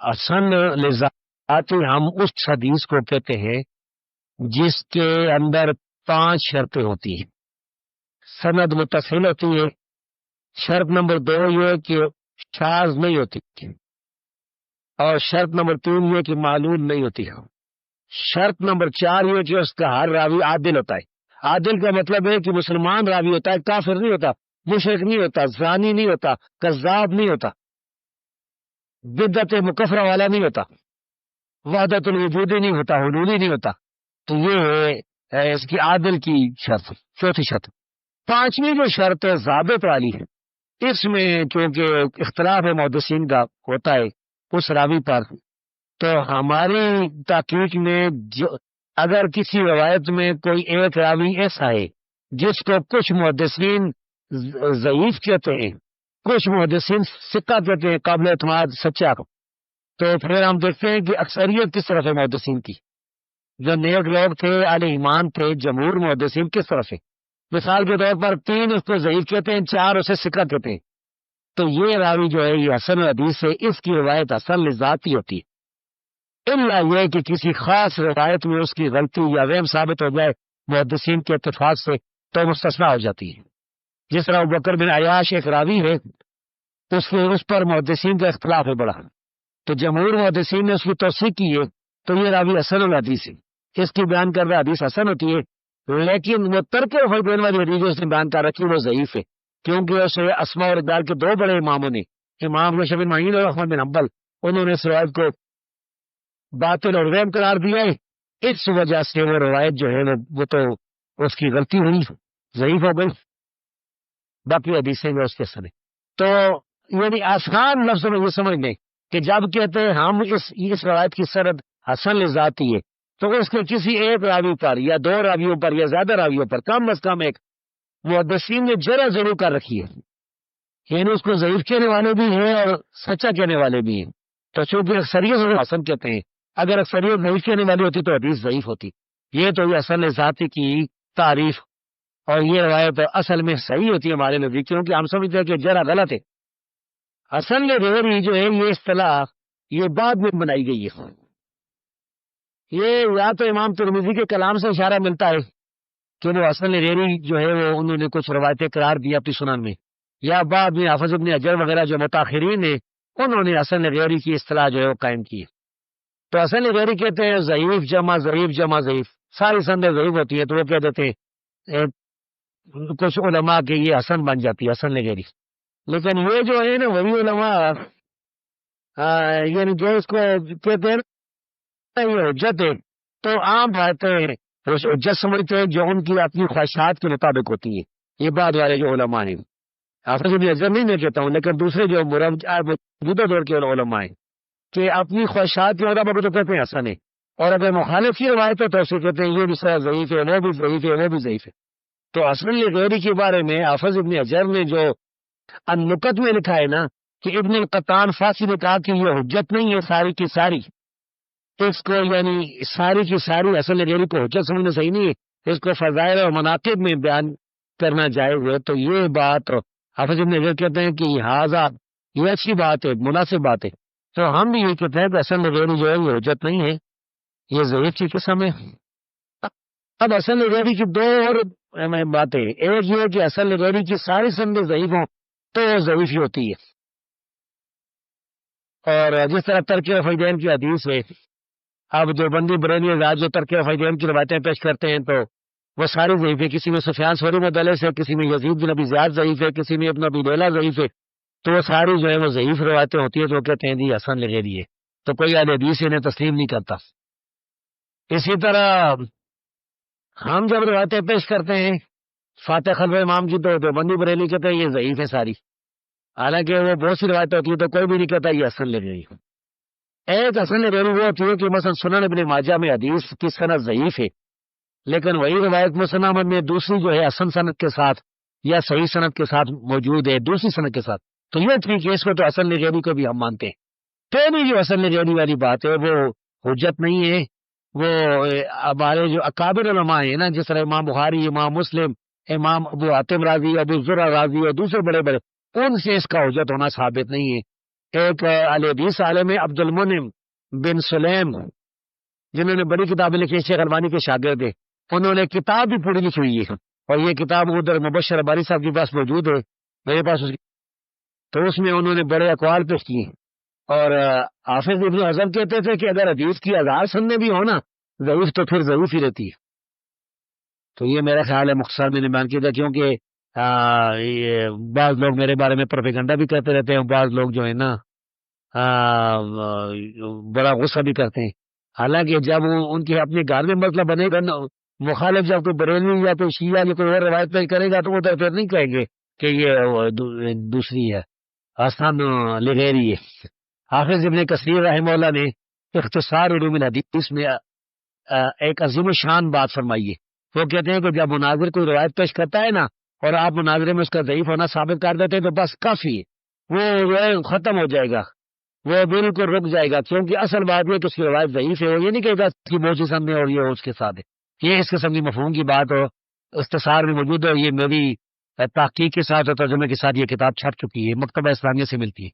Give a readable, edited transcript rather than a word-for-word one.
حسن لذاتی ہم اس حدیث کو کہتے ہیں جس کے اندر 5 شرطیں ہوتی ہیں. سند متصل ہوتی ہے. شرط نمبر 2 یہ کہ شاذ نہیں ہوتی، اور شرط نمبر 3 یہ کہ معلوم نہیں ہوتی ہے. شرط نمبر 4 یہ کہ اس کا ہر راوی عادل ہوتا ہے. عادل کا مطلب ہے کہ مسلمان راوی ہوتا ہے، کافر نہیں ہوتا، مشرک نہیں ہوتا، زانی نہیں ہوتا، کذاب نہیں ہوتا، بدعت مکفرہ والا نہیں ہوتا، وحدت الوجودی نہیں ہوتا، حلولی نہیں ہوتا. تو یہ ہے اس کی عادل کی شرط. چوتھی شرط. 5ویں جو شرط ہے ضابط والی ہے، اس میں چونکہ اختلاف محدثین کا ہوتا ہے اس راوی پر، تو ہماری تحقیق میں اگر کسی روایت میں کوئی ایک راوی ایسا ہے جس کو کچھ محدثین ضعیف کہتے ہیں، کچھ محدثین ثقہ کہتے ہیں، قابل اعتماد سچا، تو پھر ہم دیکھتے ہیں کہ اکثریت کس طرف ہے محدثین کی. جو نیک لوگ تھے، اہل ایمان تھے، جمہور محدثین کس طرف ہے. مثال کے طور پر 3 اس کو ضعیف کہتے ہیں، 4 اسے ثقہ کہتے ہیں. تو یہ راوی جو ہے یہ حسن حدیث ہے، اس کی روایت حسن لذاتی ہوتی ہے. الا یہ کہ کسی خاص روایت میں اس کی غلطی یا وہم ثابت ہو جائے محدثین کے اتفاق سے تو مستثنیٰ ہو جاتی ہے. جس طرح ابوبکر بن عیاش ایک راوی ہے، اس پر محدثین کا اختلاف ہے بڑا، تو جمہور محدثین نے اس کی توثیق کی ہے، تو یہ راوی حسن الحدیث ہے. اس کی بیان کر رہا حدیث حسن ہوتی ہے، لیکن وہ ترک الفرقین والی حدیث اس نے بیان کر رکھی وہ ضعیف ہے، کیونکہ اسے اسماء اور اقدار کے 2 بڑے اماموں نے، امام رشد بن معین اور احمد بن حنبل، انہوں نے اس روایت کو باطل اور وہم قرار دیا ہے. اس وجہ سے وہ روایت جو ہے وہ تو اس کی غلطی ہوئی، ضعیف ہو گئی، باقی حدیثیں جو اس کے سنے. تو یعنی آسان لفظ میں یہ سمجھ لیں کہ جب کہتے ہیں ہم اس روایت کی سند حسن لذاتی ہے، تو اس کے کسی ایک راوی پر یا 2 راویوں پر یا زیادہ راویوں پر کم از کم ایک محدثین نے جرح ضرور کر رکھی ہے، یعنی اس کو ضعیف کہنے والے بھی ہیں اور سچا کہنے والے بھی ہیں. تو چونکہ اکثریت حسن کہتے ہیں، اگر اکثریت ضعیف کہنے والی ہوتی تو حدیث ضعیف ہوتی. یہ تو یہ حسن ذاتی کی تعریف، اور یہ روایت اصل میں صحیح ہوتی ہے ہمارے نزدیک، کیونکہ ہم سمجھتے ہیں کہ جرح غلط ہے. حسن غیری جو ہے یہ اصطلاح یہ بعد میں بنائی گئی ہے. یہ یا تو امام ترمذی کے کلام سے اشارہ ملتا ہے کہ وہ حسن غیری جو ہے وہ انہوں نے کچھ روایتیں قرار دی اپنی سنن میں، یا بعد میں حافظ ابن حجر وغیرہ جو متاخرین ہیں انہوں نے حسن غیری کی اصطلاح جو ہے وہ قائم کی. تو حسن غیری کہتے ہیں ضعیف جمع ضعیف جمع ضعیف، ساری سندیں ضعیف ہوتی ہیں، تو وہ کہہ دیتے ہیں کچھ علماء کے یہ حسن بن جاتی ہے حسن غیری. لیکن یہ جو ہے نا وہی علماء یعنی جو اس کو کہتے ہیں یہ حجت ہے، تو عام باتیں حجت سمجھتے ہیں جو ان کی اپنی خواہشات کے مطابق ہوتی ہے. یہ بعد والے جو علماء ہیں، حافظ ابن حجر نہیں میں کہتا ہوں، لیکن دوسرے جو موجودہ دور کے علماء ہیں کہ اپنی خواہشات کے مطابق تو کہتے ہیں حسن ہے، اور اگر مخالف کی روایت ہے تو اسے کہتے ہیں یہ بھی ضعیف ہے، وہ بھی ضعیف ہے، وہ بھی ضعیف ہے. تو حسن غیری کے بارے میں حافظ ابن حجر نے جو النکت میں لکھا ہے نا کہ ابن القطان فاسی نے کہا کہ یہ حجت نہیں ہے ساری کی ساری، اس کو یعنی ساری کی ساری حسن غیری کو حجت سمجھنا صحیح نہیں ہے، اس کو فضائل اور مناقب میں بیان کرنا جائز ہے. تو یہ بات حافظ ابن حجر کہتے ہیں کہ یہ اچھی بات ہے، مناسب بات ہے. تو ہم بھی یہ کہتے ہیں کہ حسن غیری جو ہے یہ حجت نہیں ہے، یہ ضعیف کی قسم ہے. اب حسن غیری کی 2 اور باتیں، ایک یہ کہ حسن غیری کی ساری سندیں ضعیف ہوں تو وہ ضعیف ہی ہوتی ہے. اور جس طرح ترک فیدین کی حدیث ہے، اب جو بندی بریلی آزاد جو ترک فیدین کی روایتیں پیش کرتے ہیں تو وہ ساری ضعیف ہے. کسی میں سفیان ثوری مدلس ہے، کسی میں یزید بن ابی زیاد ضعیف ہے، کسی میں ابن ابی لیلہ ضعیف ہے، تو وہ ساری جو ہے وہ ضعیف روایتیں ہوتی ہیں، تو وہ کہتے ہیں جی حسن غیری ہے. تو کوئی اہل حدیث انہیں تسلیم نہیں کرتا. اسی طرح ہم جب روایتیں پیش کرتے ہیں فاتح خلف امام کی تو بندی بریلی کہتے ہیں یہ ضعیف ہے ساری، حالانکہ وہ بہت سی روایتیں ہوتی ہیں تو کوئی بھی نہیں کہتا یہ حسن غیری. ایک حسن غیری وہ ہوتی ہے کہ مثلا سنن ابن ماجہ میں حدیث کی سند ضعیف ہے، لیکن وہی روایت مسند احمد میں دوسری جو ہے حسن سند کے ساتھ یا صحیح سند کے ساتھ موجود ہے، دوسری سند کے ساتھ، تو یہ ٹھیک ہے، اس کو تو حسن غیری کو بھی ہم مانتے ہیں. پہلی جو حسن غیری والی بات ہے وہ حجت نہیں ہے. وہ ہمارے جو اکابر علماء ہیں نا، جس طرح امام بخاری، امام مسلم، امام ابو حاتم رازی، ابو زرع رازی اور دوسرے بڑے بڑے، ان سے اس کا حجت ہونا ثابت نہیں ہے. ایک حدیث عالم عبد المنعم بن سلیم، جنہوں نے بڑی کتابیں لکھی، شیخ البانی کے شاگرد ہیں، انہوں نے کتاب بھی پوری لکھی ہوئی ہے، اور یہ کتاب ادھر مبشر باری صاحب کے پاس موجود ہے، میرے پاس تو اس میں انہوں نے بڑے اقوال پیش کیے ہیں۔ اور حافظ ابن حزم کہتے تھے کہ اگر حدیث کی 1000 سننے بھی ہو نا ضعیف، تو پھر ضعیف ہی رہتی ہے۔ تو یہ میرا خیال ہے مختصر میں نے بیان کیا تھا، کیونکہ یہ بعض لوگ میرے بارے میں پروپیگنڈا بھی کرتے رہتے ہیں، بعض لوگ جو ہے نا بڑا غصہ بھی کرتے ہیں، حالانکہ جب ان کے اپنے گھر میں مسئلہ بنے گا نا، مخالف جب کوئی بریلوی یا کوئی شیعہ یا کوئی اور روایت پیش کرے گا تو وہ تو پھر نہیں کہیں گے کہ یہ دوسری ہے، آسان لغیری ہے۔ حافظ ابن کثیر رحمہ اللہ نے اختصار علوم الحدیث میں ایک عظیم الشان بات فرمائی ہے۔ وہ کہتے ہیں کہ جب مناظر کوئی روایت پیش کرتا ہے نا اور آپ مناظرے میں اس کا ضعیف ہونا ثابت کر دیتے ہیں تو بس کافی ہے، وہ ختم ہو جائے گا، وہ بالکل رک جائے گا، کیونکہ اصل بات یہ کہ اس کی روایت ضعیف ہے، وہ یہ نہیں کہے گا اس کی بہت سی سند اور یہ اس کے ساتھ ہے۔ یہ اس قسم کی مفہوم کی بات ہو اختصار میں موجود ہے، یہ میری تحقیق کے ساتھ اور ترجمے کے ساتھ یہ کتاب چھپ چکی ہے، مکتبہ اسلامیہ سے ملتی ہے۔